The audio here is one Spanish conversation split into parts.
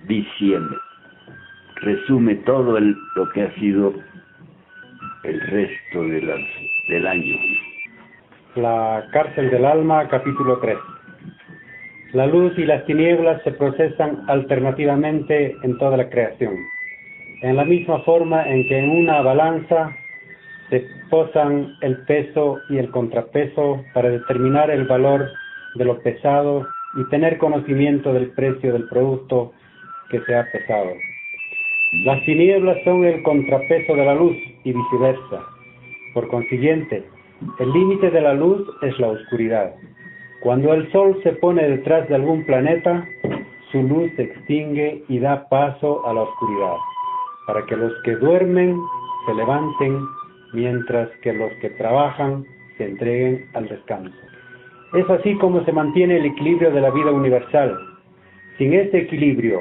diciembre. Resume todo lo que ha sido el resto del año. La cárcel del alma, capítulo 3. La luz y las tinieblas se procesan alternativamente en toda la creación, en la misma forma en que en una balanza se posan el peso y el contrapeso para determinar el valor de lo pesado y tener conocimiento del precio del producto que se ha pesado. Las tinieblas son el contrapeso de la luz y viceversa. Por consiguiente, el límite de la luz es la oscuridad. Cuando el sol se pone detrás de algún planeta, su luz se extingue y da paso a la oscuridad, para que los que duermen se levanten, mientras que los que trabajan se entreguen al descanso. Es así como se mantiene el equilibrio de la vida universal. Sin este equilibrio,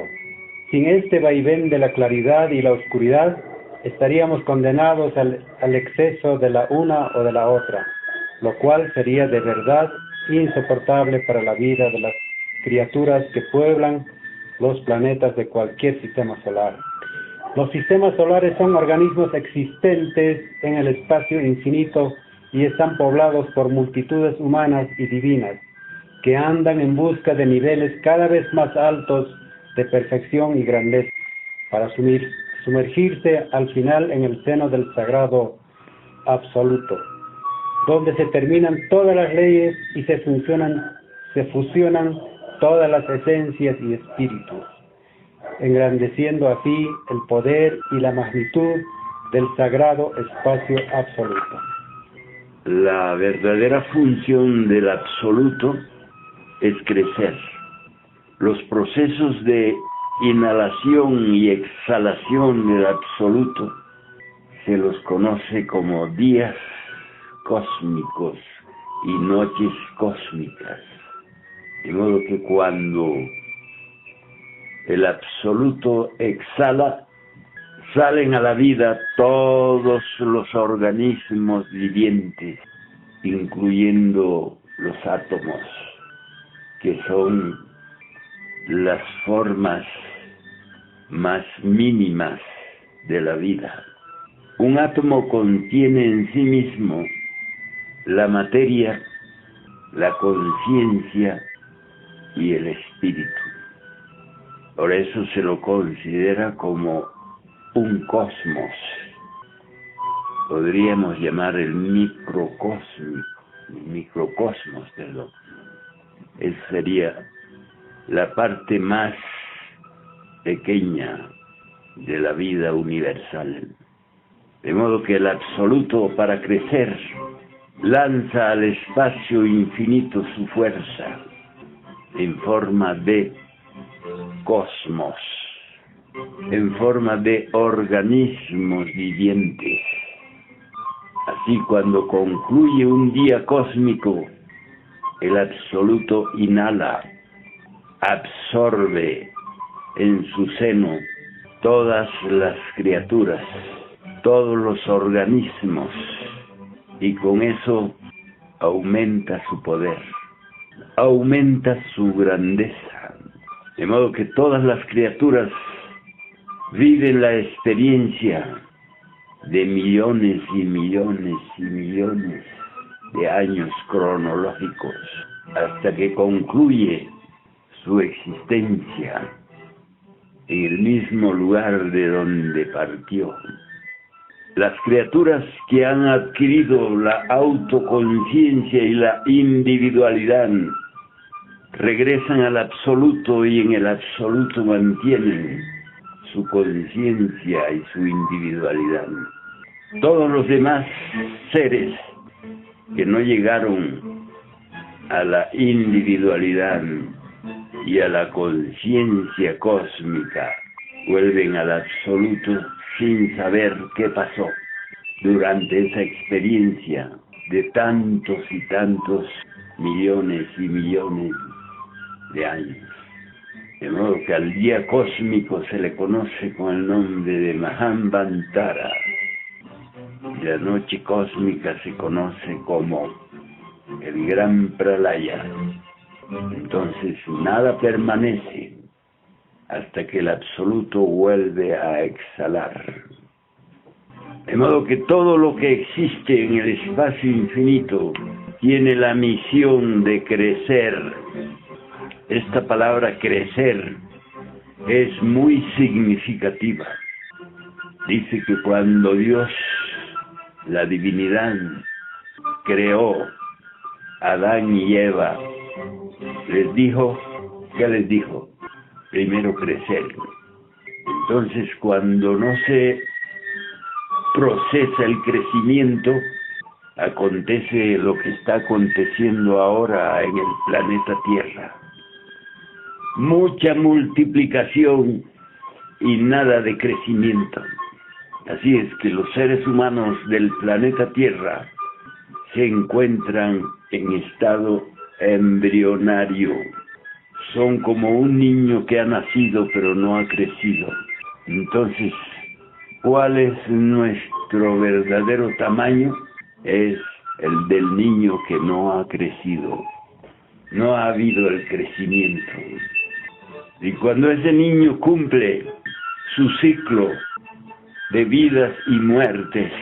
sin este vaivén de la claridad y la oscuridad, estaríamos condenados al exceso de la una o de la otra, lo cual sería de verdad insoportable para la vida de las criaturas que pueblan los planetas de cualquier sistema solar. Los sistemas solares son organismos existentes en el espacio infinito y están poblados por multitudes humanas y divinas, que andan en busca de niveles cada vez más altos de perfección y grandeza, para sumergirse al final en el seno del sagrado absoluto, donde se terminan todas las leyes y se fusionan todas las esencias y espíritus, engrandeciendo así el poder y la magnitud del sagrado espacio absoluto. La verdadera función del absoluto es crecer. Los procesos de inhalación y exhalación del absoluto se los conoce como días cósmicos y noches cósmicas. De modo que cuando el absoluto exhala, salen a la vida todos los organismos vivientes, incluyendo los átomos, que son las formas más mínimas de la vida. Un átomo contiene en sí mismo la materia, la conciencia y el espíritu. Por eso se lo considera como un cosmos. Podríamos llamar el microcosmos, perdón. Esa sería la parte más pequeña de la vida universal. De modo que el absoluto, para crecer, lanza al espacio infinito su fuerza en forma de cosmos, en forma de organismos vivientes. Así, cuando concluye un día cósmico, el absoluto inhala, absorbe en su seno todas las criaturas, todos los organismos, y con eso aumenta su poder, aumenta su grandeza, de modo que todas las criaturas viven la experiencia de millones y millones y millones de años cronológicos, hasta que concluye su existencia en el mismo lugar de donde partió. Las criaturas que han adquirido la autoconciencia y la individualidad regresan al absoluto y en el absoluto mantienen su conciencia y su individualidad. Todos los demás seres que no llegaron a la individualidad y a la conciencia cósmica vuelven al absoluto sin saber qué pasó durante esa experiencia de tantos y tantos millones y millones de años. De modo que al día cósmico se le conoce con el nombre de Mahanvantara. Y la noche cósmica se conoce como el Gran Pralaya. Entonces nada permanece, hasta que el absoluto vuelve a exhalar. De modo que todo lo que existe en el espacio infinito tiene la misión de crecer. Esta palabra crecer es muy significativa. Dice que cuando Dios, la divinidad, creó a Adán y Eva, les dijo, ¿qué les dijo? Primero crecer. Entonces, cuando no se procesa el crecimiento, acontece lo que está aconteciendo ahora en el planeta Tierra. Mucha multiplicación y nada de crecimiento. Así es que los seres humanos del planeta Tierra se encuentran en estado embrionario. Son como un niño que ha nacido pero no ha crecido. Entonces, ¿cuál es nuestro verdadero tamaño? Es el del niño que no ha crecido. No ha habido el crecimiento. Y cuando ese niño cumple su ciclo de vidas y muertes,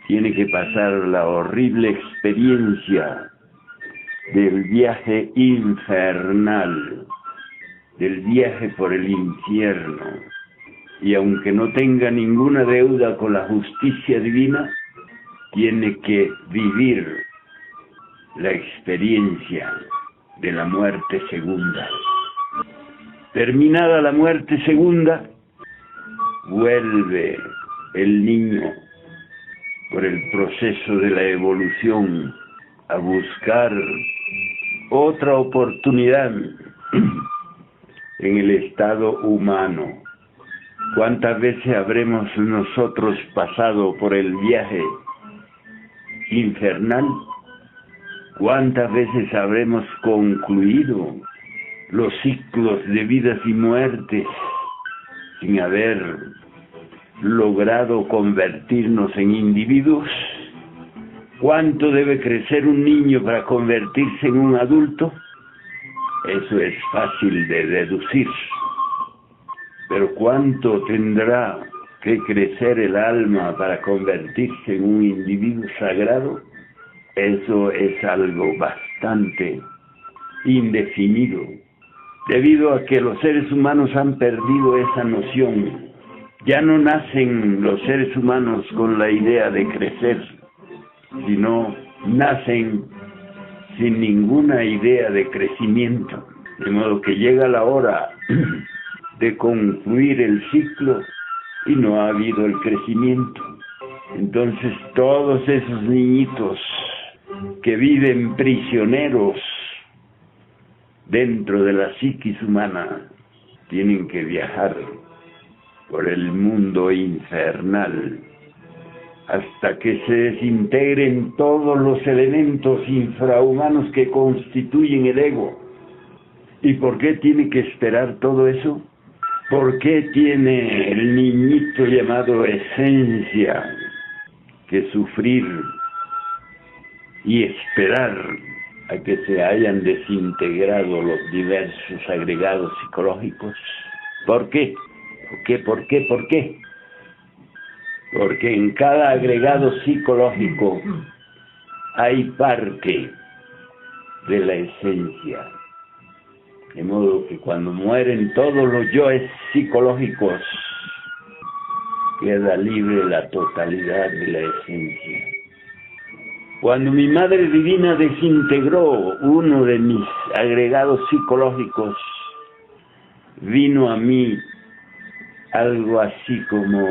tiene que pasar la horrible experiencia del viaje infernal, del viaje por el infierno. Y aunque no tenga ninguna deuda con la justicia divina, tiene que vivir la experiencia de la muerte segunda. Terminada la muerte segunda, vuelve el niño por el proceso de la evolución a buscar otra oportunidad en el estado humano. ¿Cuántas veces habremos nosotros pasado por el viaje infernal? ¿Cuántas veces habremos concluido los ciclos de vidas y muertes sin haber logrado convertirnos en individuos? ¿Cuánto debe crecer un niño para convertirse en un adulto? Eso es fácil de deducir. Pero ¿cuánto tendrá que crecer el alma para convertirse en un individuo sagrado? Eso es algo bastante indefinido, debido a que los seres humanos han perdido esa noción. Ya no nacen los seres humanos con la idea de crecer, sino nacen sin ninguna idea de crecimiento. De modo que llega la hora de concluir el ciclo y no ha habido el crecimiento. Entonces todos esos niñitos que viven prisioneros dentro de la psiquis humana tienen que viajar por el mundo infernal hasta que se desintegren todos los elementos infrahumanos que constituyen el ego. ¿Y por qué tiene que esperar todo eso? ¿Por qué tiene el niñito llamado esencia que sufrir y esperar a que se hayan desintegrado los diversos agregados psicológicos? ¿Por qué? ¿Por qué? Porque en cada agregado psicológico hay parte de la esencia. De modo que cuando mueren todos los yoes psicológicos, queda libre la totalidad de la esencia. Cuando mi Madre Divina desintegró uno de mis agregados psicológicos, vino a mí algo así como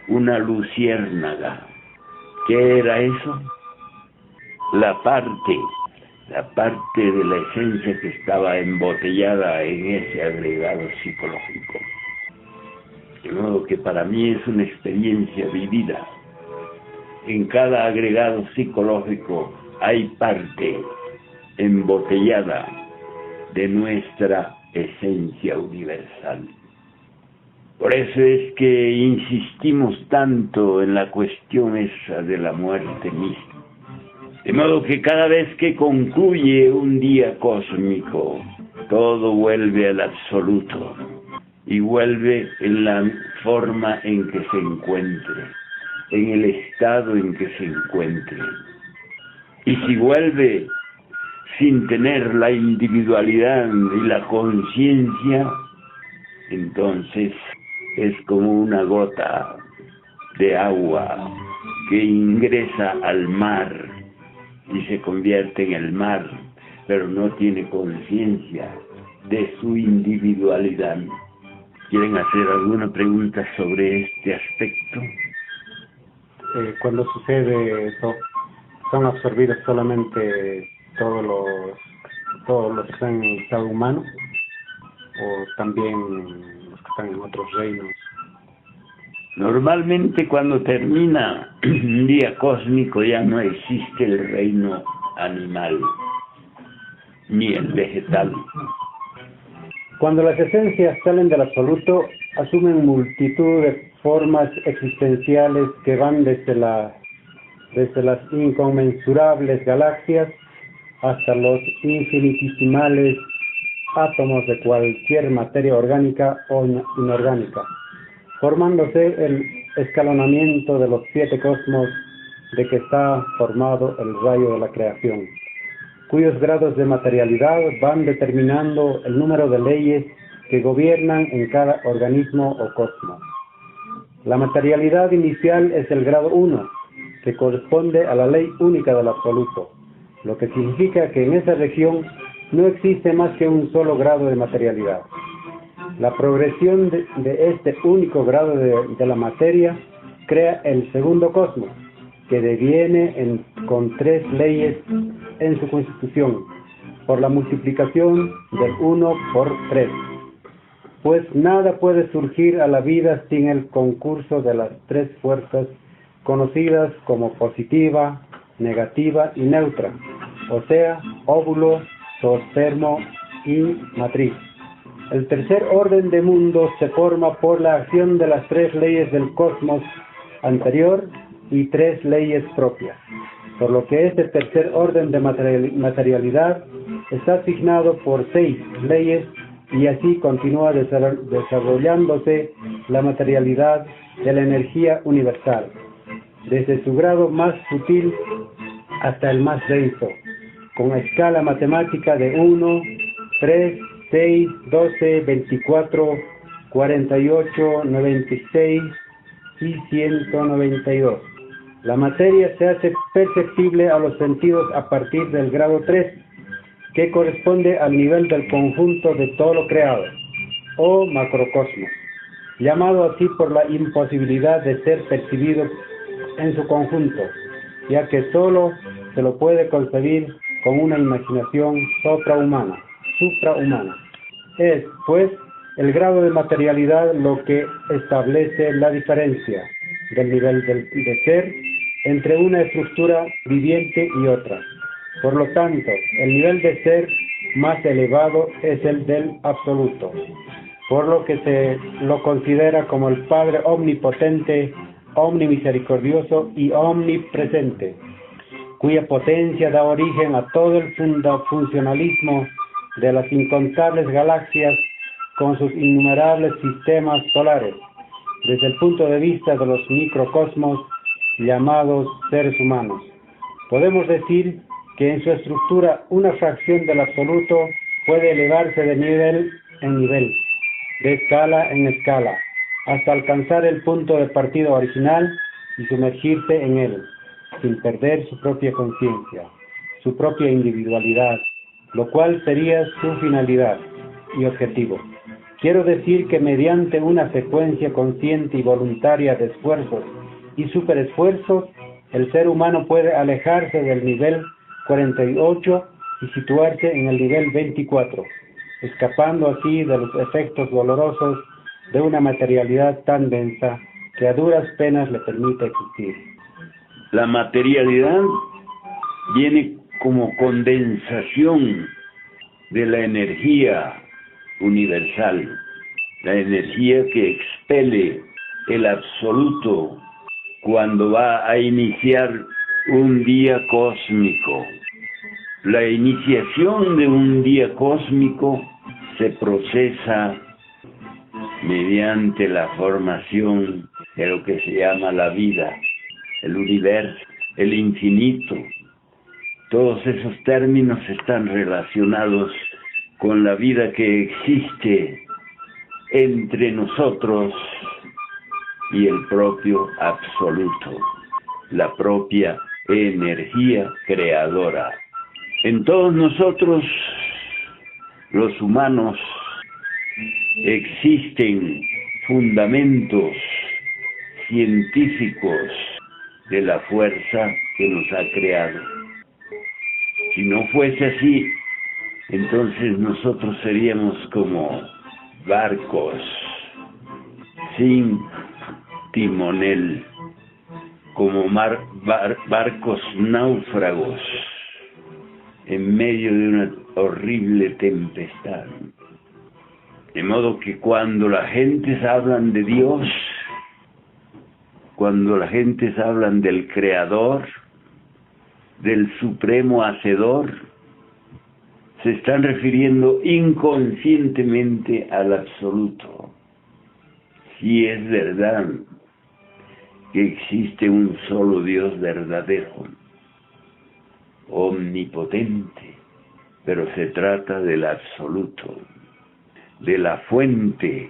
una luciérnaga. ¿Qué era eso? La parte de la esencia que estaba embotellada en ese agregado psicológico. De modo que para mí es una experiencia vivida. En cada agregado psicológico hay parte embotellada de nuestra esencia universal. Por eso es que insistimos tanto en la cuestión esa de la muerte misma. De modo que cada vez que concluye un día cósmico, todo vuelve al absoluto y vuelve en la forma en que se encuentre, en el estado en que se encuentre. Y si vuelve sin tener la individualidad y la conciencia, entonces es como una gota de agua que ingresa al mar y se convierte en el mar, pero no tiene conciencia de su individualidad. ¿Quieren hacer alguna pregunta sobre este aspecto? Cuando sucede eso, ¿son absorbidos solamente todos los que están en el estado humano o también los que están en otros reinos? Normalmente cuando termina un día cósmico ya no existe el reino animal ni el vegetal. Cuando las esencias salen del absoluto, asumen multitud de formas existenciales que van desde las inconmensurables galaxias hasta los infinitesimales átomos de cualquier materia orgánica o inorgánica, formándose el escalonamiento de los 7 cosmos de que está formado el rayo de la creación, cuyos grados de materialidad van determinando el número de leyes que gobiernan en cada organismo o cosmos. La materialidad inicial es el grado 1, que corresponde a la ley única del absoluto, lo que significa que en esa región no existe más que un solo grado de materialidad. La progresión de este único grado de la materia crea el segundo cosmos, que deviene con 3 leyes en su constitución, por la multiplicación del 1 por 3. Pues nada puede surgir a la vida sin el concurso de las 3 fuerzas conocidas como positiva, negativa y neutra, o sea, óvulo, zoospermo y matriz. El tercer orden de mundos se forma por la acción de las 3 leyes del cosmos anterior y 3 leyes propias, por lo que este tercer orden de materialidad está asignado por 6 leyes y así continúa desarrollándose la materialidad de la energía universal, desde su grado más sutil hasta el más denso, con escala matemática de 1, 3, 6, 12, 24, 48, 96 y 192. La materia se hace perceptible a los sentidos a partir del grado 3, que corresponde al nivel del conjunto de todo lo creado, o macrocosmos, llamado así por la imposibilidad de ser percibido en su conjunto, ya que solo se lo puede concebir con una imaginación suprahumana. Es, pues, el grado de materialidad lo que establece la diferencia del nivel de ser entre una estructura viviente y otra. Por lo tanto, el nivel de ser más elevado es el del absoluto, por lo que se lo considera como el Padre omnipotente, omnimisericordioso y omnipresente, cuya potencia da origen a todo el funcionalismo de las incontables galaxias con sus innumerables sistemas solares, desde el punto de vista de los microcosmos llamados seres humanos. Podemos decir que en su estructura una fracción del absoluto puede elevarse de nivel en nivel, de escala en escala, hasta alcanzar el punto de partida original y sumergirse en él, sin perder su propia conciencia, su propia individualidad, lo cual sería su finalidad y objetivo. Quiero decir que mediante una secuencia consciente y voluntaria de esfuerzos y superesfuerzos, el ser humano puede alejarse del nivel 48 y situarse en el nivel 24, escapando así de los efectos dolorosos de una materialidad tan densa que a duras penas le permite existir. La materialidad viene como condensación de la energía universal, la energía que expele el absoluto cuando va a iniciar un día cósmico. La iniciación de un día cósmico se procesa mediante la formación de lo que se llama la vida, el universo, el infinito. Todos esos términos están relacionados con la vida que existe entre nosotros y el propio absoluto, la propia energía creadora. En todos nosotros, los humanos, existen fundamentos científicos de la fuerza que nos ha creado. Si no fuese así, entonces nosotros seríamos como barcos sin timonel, como barcos náufragos en medio de una horrible tempestad. De modo que cuando las gentes hablan de Dios, cuando las gentes hablan del Creador, del Supremo Hacedor, se están refiriendo inconscientemente al absoluto. Si es verdad que existe un solo Dios verdadero, omnipotente, pero se trata del absoluto, de la fuente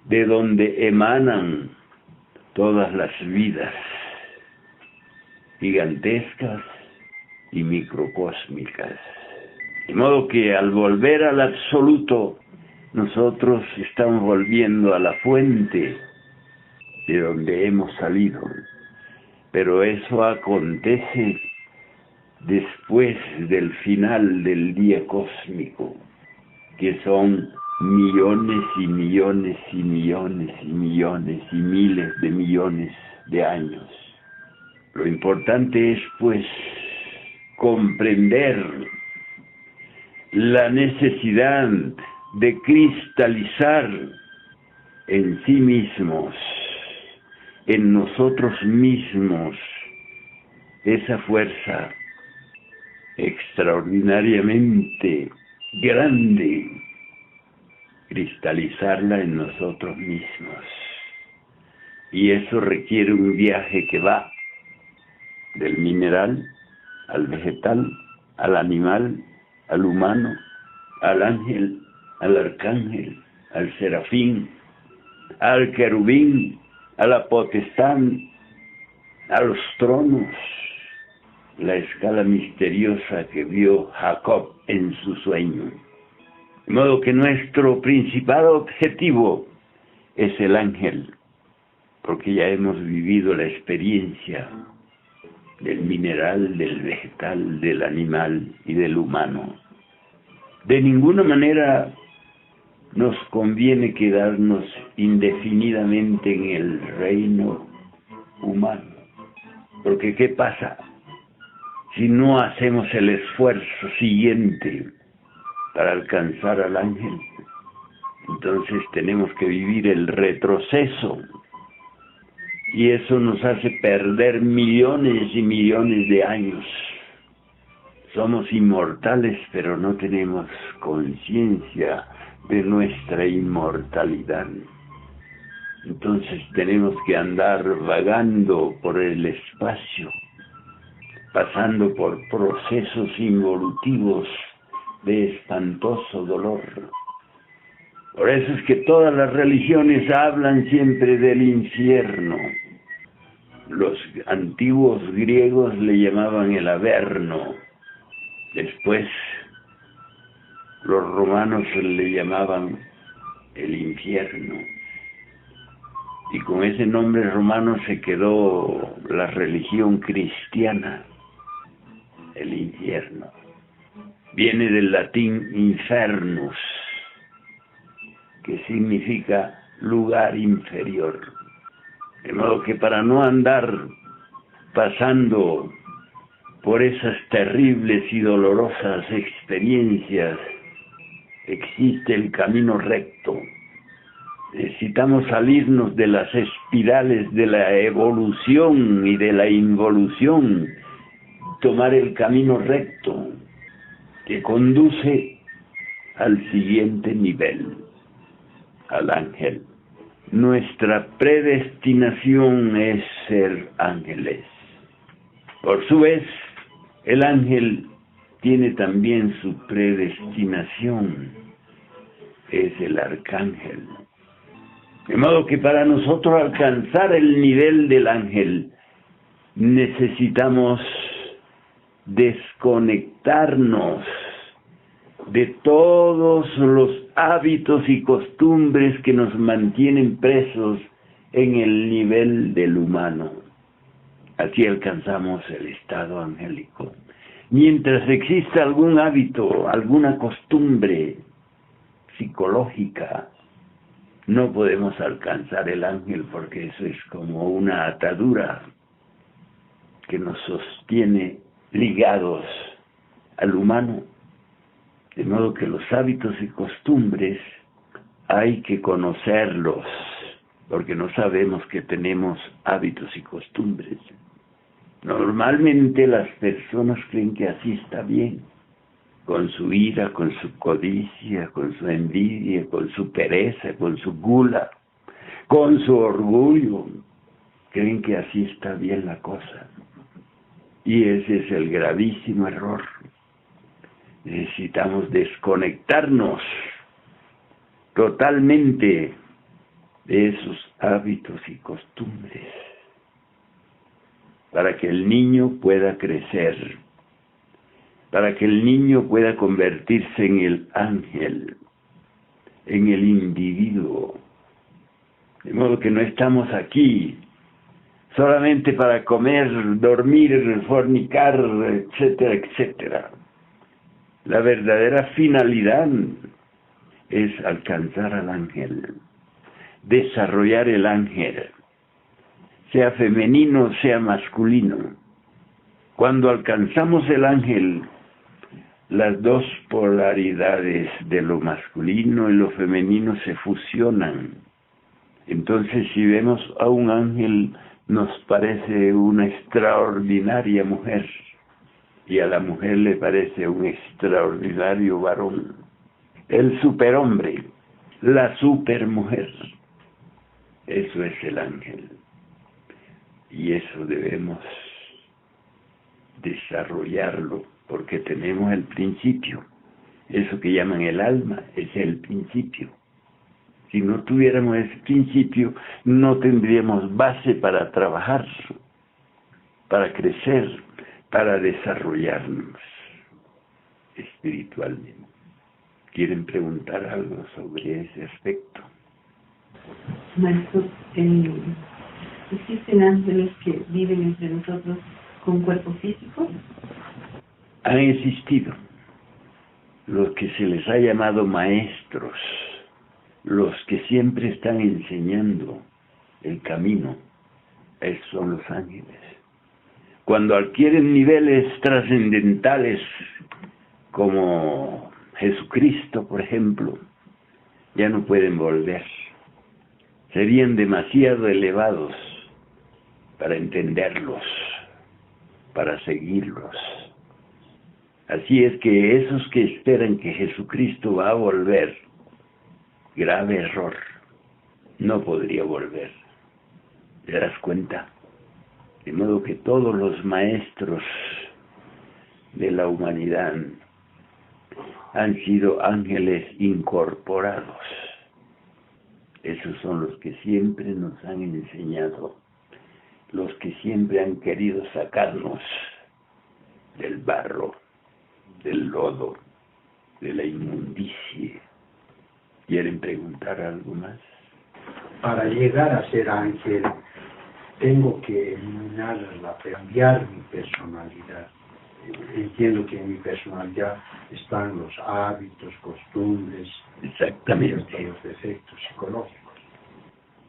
de donde emanan todas las vidas gigantescas y microcósmicas. De modo que al volver al absoluto, nosotros estamos volviendo a la fuente de donde hemos salido. Pero eso acontece después del final del día cósmico, que son millones y millones y millones y millones y miles de millones de años. Lo importante es, pues, comprender la necesidad de cristalizar en sí mismos, en nosotros mismos, esa fuerza extraordinariamente grande, cristalizarla en nosotros mismos. Y eso requiere un viaje que va del mineral al vegetal, al animal, al humano, al ángel, al arcángel, al serafín, al querubín, a la potestad, a los tronos, la escala misteriosa que vio Jacob en su sueño. De modo que nuestro principal objetivo es el ángel, porque ya hemos vivido la experiencia del mineral, del vegetal, del animal y del humano. De ninguna manera nos conviene quedarnos indefinidamente en el reino humano, porque ¿qué pasa si no hacemos el esfuerzo siguiente para alcanzar al ángel? Entonces tenemos que vivir el retroceso, y eso nos hace perder millones y millones de años. Somos inmortales, pero no tenemos conciencia de nuestra inmortalidad. Entonces tenemos que andar vagando por el espacio, pasando por procesos involutivos de espantoso dolor. Por eso es que todas las religiones hablan siempre del infierno. Los antiguos griegos le llamaban el Averno. Después los romanos le llamaban el infierno. Y con ese nombre romano se quedó la religión cristiana, el infierno. Viene del latín infernus, que significa lugar inferior. De modo que para no andar pasando por esas terribles y dolorosas experiencias, existe el camino recto. Necesitamos salirnos de las espirales de la evolución y de la involución, tomar el camino recto que conduce al siguiente nivel, al ángel. Nuestra predestinación es ser ángeles. Por su vez, el ángel tiene también su predestinación, es el arcángel. De modo que para nosotros alcanzar el nivel del ángel, necesitamos desconectarnos de todos los hábitos y costumbres que nos mantienen presos en el nivel del humano. Así alcanzamos el estado angélico. Mientras exista algún hábito, alguna costumbre psicológica, no podemos alcanzar el ángel, porque eso es como una atadura que nos sostiene ligados al humano. De modo que los hábitos y costumbres hay que conocerlos, porque no sabemos que tenemos hábitos y costumbres. Normalmente las personas creen que así está bien, con su ira, con su codicia, con su envidia, con su pereza, con su gula, con su orgullo. Creen que así está bien la cosa. Y ese es el gravísimo error. Necesitamos desconectarnos totalmente de esos hábitos y costumbres para que el niño pueda crecer, para que el niño pueda convertirse en el ángel, en el individuo. De modo que no estamos aquí solamente para comer, dormir, fornicar, etcétera, etcétera. La verdadera finalidad es alcanzar al ángel, desarrollar el ángel, sea femenino, sea masculino. Cuando alcanzamos el ángel, las dos polaridades de lo masculino y lo femenino se fusionan. Entonces, si vemos a un ángel, nos parece una extraordinaria mujer, y a la mujer le parece un extraordinario varón. El superhombre, la supermujer, eso es el ángel. Y eso debemos desarrollarlo, porque tenemos el principio. Eso que llaman el alma es el principio. Si no tuviéramos ese principio, no tendríamos base para trabajar, para crecer, para desarrollarnos espiritualmente. ¿Quieren preguntar algo sobre ese aspecto? Maestro, ¿existen ángeles que viven entre nosotros con cuerpo físico? Han existido los que se les ha llamado maestros, los que siempre están enseñando el camino. Esos son los ángeles. Cuando adquieren niveles trascendentales, como Jesucristo, por ejemplo, ya no pueden volver. Serían demasiado elevados para entenderlos, para seguirlos. Así es que esos que esperan que Jesucristo va a volver, grave error, no podría volver. ¿Te das cuenta? De modo que todos los maestros de la humanidad han sido ángeles incorporados. Esos son los que siempre nos han enseñado, los que siempre han querido sacarnos del barro, del lodo, de la inmundicie. ¿Quieren preguntar algo más? Para llegar a ser ángel, tengo que cambiar mi personalidad. Entiendo que en mi personalidad están los hábitos, costumbres, exactamente, los defectos psicológicos.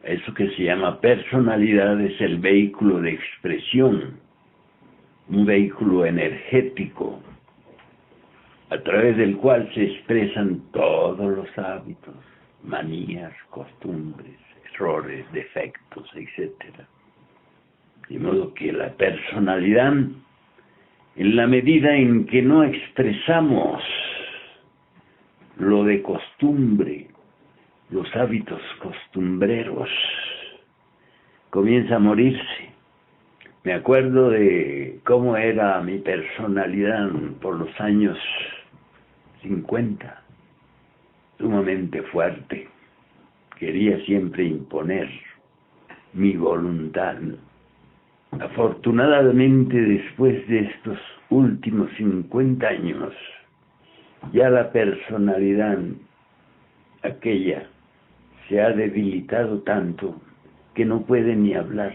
Eso que se llama personalidad es el vehículo de expresión, un vehículo energético, a través del cual se expresan todos los hábitos, manías, costumbres, errores, defectos, etc. De modo que la personalidad, en la medida en que no expresamos lo de costumbre, los hábitos costumbreros, comienza a morirse. Me acuerdo de cómo era mi personalidad por los años 50, sumamente fuerte. Quería siempre imponer mi voluntad. Afortunadamente, después de estos últimos 50 años, ya la personalidad aquella se ha debilitado tanto que no puede ni hablar.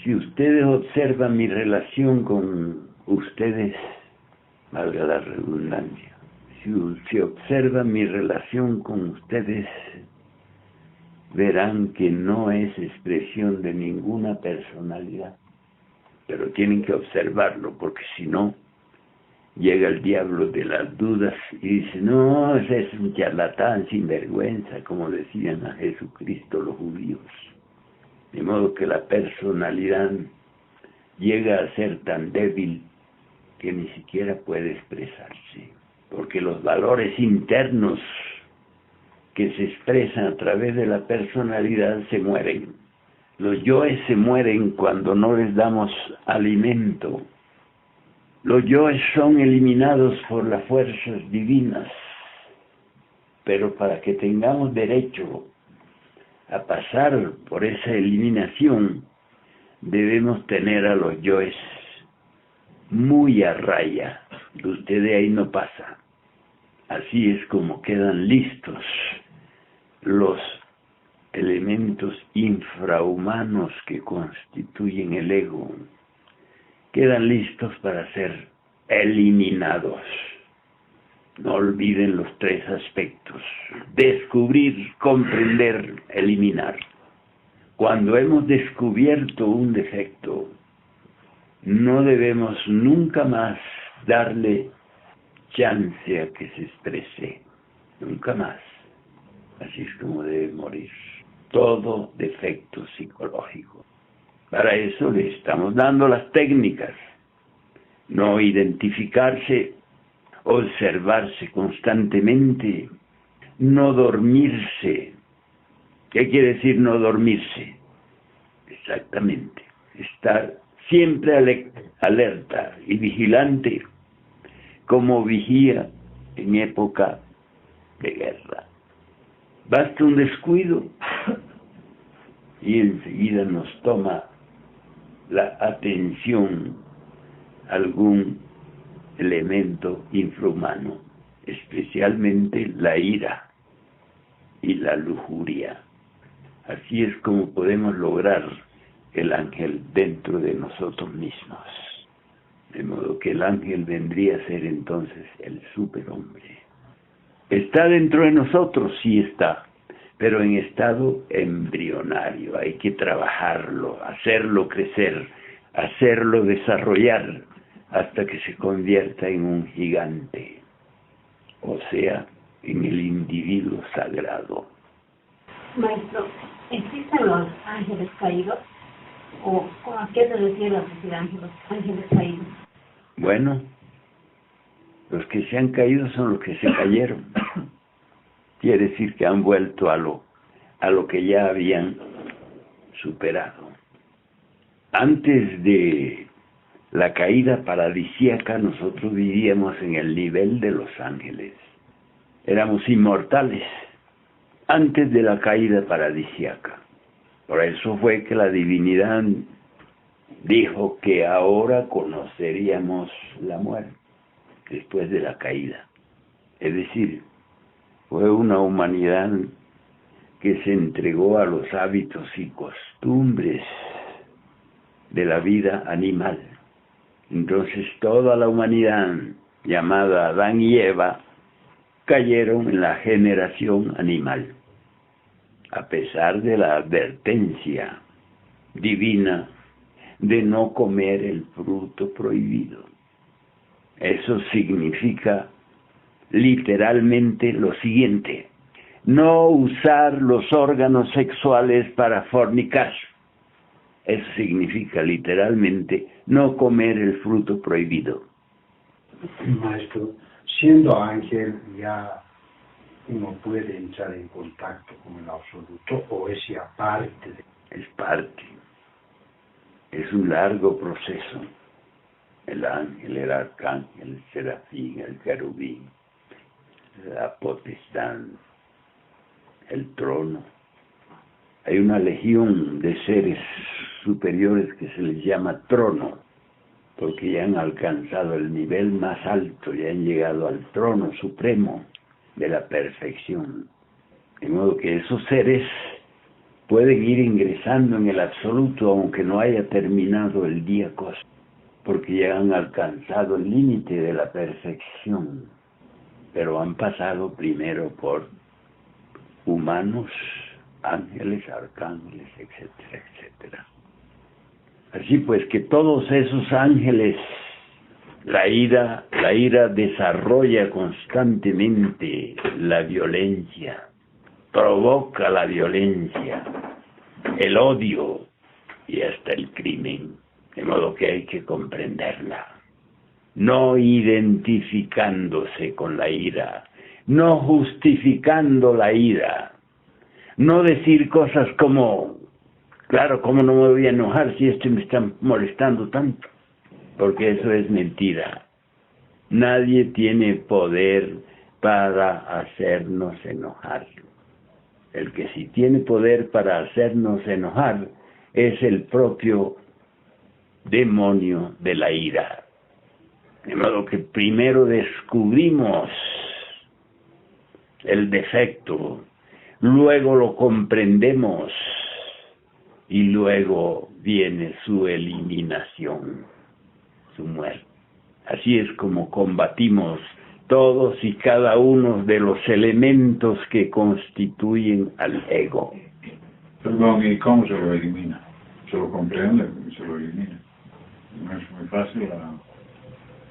Si ustedes observan mi relación con ustedes, valga la redundancia, si observan mi relación con ustedes, verán que no es expresión de ninguna personalidad, pero tienen que observarlo, porque si no, llega el diablo de las dudas y dice, no, ese es un charlatán sin vergüenza, como decían a Jesucristo los judíos. De modo que la personalidad llega a ser tan débil que ni siquiera puede expresarse, porque los valores internos que se expresan a través de la personalidad se mueren. Los yoes se mueren cuando no les damos alimento. Los yoes son eliminados por las fuerzas divinas, pero para que tengamos derecho a pasar por esa eliminación, debemos tener a los yoes muy a raya. Usted de ahí no pasa. Así es como quedan listos los elementos infrahumanos que constituyen el ego. Quedan listos para ser eliminados. No olviden los tres aspectos: descubrir, comprender, eliminar. Cuando hemos descubierto un defecto, no debemos nunca más darle chance a que se exprese. Nunca más. Así es como debe morir todo defecto psicológico. Para eso le estamos dando las técnicas. No identificarse, observarse constantemente, no dormirse. ¿Qué quiere decir no dormirse? Exactamente, estar siempre alerta y vigilante, como vigía en época de guerra. Basta un descuido y enseguida nos toma la atención algún elemento infrahumano, especialmente la ira y la lujuria. Así es como podemos lograr el ángel dentro de nosotros mismos. De modo que el ángel vendría a ser entonces el superhombre. ¿Está dentro de nosotros? Sí está, pero en estado embrionario. Hay que trabajarlo, hacerlo crecer, hacerlo desarrollar, hasta que se convierta en un gigante, o sea, en el individuo sagrado. Maestro, ¿existen los ángeles caídos? ¿O a qué se refiere a decir ángeles caídos? Bueno, los que se han caído son los que se cayeron. Quiere decir que han vuelto a lo que ya habían superado. Antes de la caída paradisíaca, nosotros vivíamos en el nivel de los ángeles. Éramos inmortales antes de la caída paradisíaca. Por eso fue que la divinidad dijo que ahora conoceríamos la muerte después de la caída. Es decir, fue una humanidad que se entregó a los hábitos y costumbres de la vida animal. Entonces toda la humanidad, llamada Adán y Eva, cayeron en la generación animal, a pesar de la advertencia divina de no comer el fruto prohibido. Eso significa literalmente lo siguiente: no usar los órganos sexuales para fornicar. Eso significa literalmente no comer el fruto prohibido. Maestro, siendo ángel ya uno puede entrar en contacto con el absoluto o es ya parte de... Es parte. Es un largo proceso. El ángel, el arcángel, el serafín, el querubín, la potestad, el trono. Hay una legión de seres superiores que se les llama trono, porque ya han alcanzado el nivel más alto, ya han llegado al trono supremo de la perfección. De modo que esos seres pueden ir ingresando en el absoluto aunque no haya terminado el día cósmico, porque ya han alcanzado el límite de la perfección, pero han pasado primero por humanos, ángeles, arcángeles, etcétera, etcétera. Así pues que todos esos ángeles, la ira desarrolla constantemente la violencia, provoca la violencia, el odio y hasta el crimen, de modo que hay que comprenderla, no identificándose con la ira, no justificando la ira, no decir cosas como, claro, ¿cómo no me voy a enojar si esto me está molestando tanto? Porque eso es mentira. Nadie tiene poder para hacernos enojar. El que sí tiene poder para hacernos enojar es el propio demonio de la ira. De modo que primero descubrimos el defecto, luego lo comprendemos y luego viene su eliminación, su muerte. Así es como combatimos todos y cada uno de los elementos que constituyen al ego. Perdón, ¿y cómo se lo elimina? Se lo comprende y se lo elimina. No es muy fácil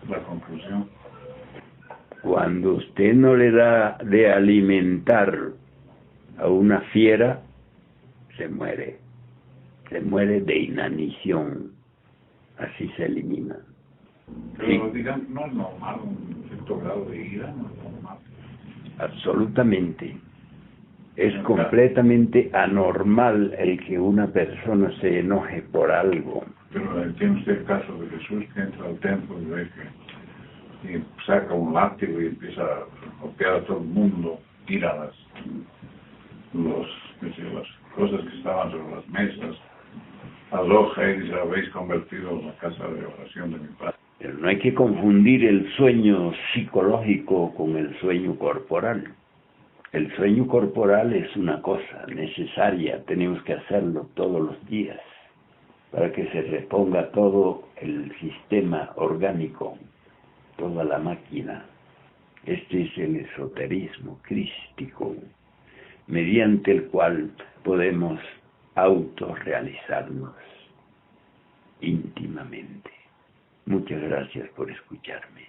la conclusión. Cuando usted no le da de alimentar a una fiera, se muere de inanición, así se elimina. Pero digamos, no es normal un cierto grado de ira, no es normal. Absolutamente. Es completamente anormal el que una persona se enoje por algo. Pero tiene usted el caso de Jesús que entra al templo y ve que saca un látigo y empieza a golpear a todo el mundo, tira las cosas que estaban sobre las mesas, aloja y dice, habéis convertido la casa de oración de mi padre. Pero no hay que confundir el sueño psicológico con el sueño corporal. El sueño corporal es una cosa necesaria, tenemos que hacerlo todos los días para que se reponga todo el sistema orgánico, toda la máquina. Este es el esoterismo crístico, mediante el cual podemos autorrealizarnos íntimamente. Muchas gracias por escucharme.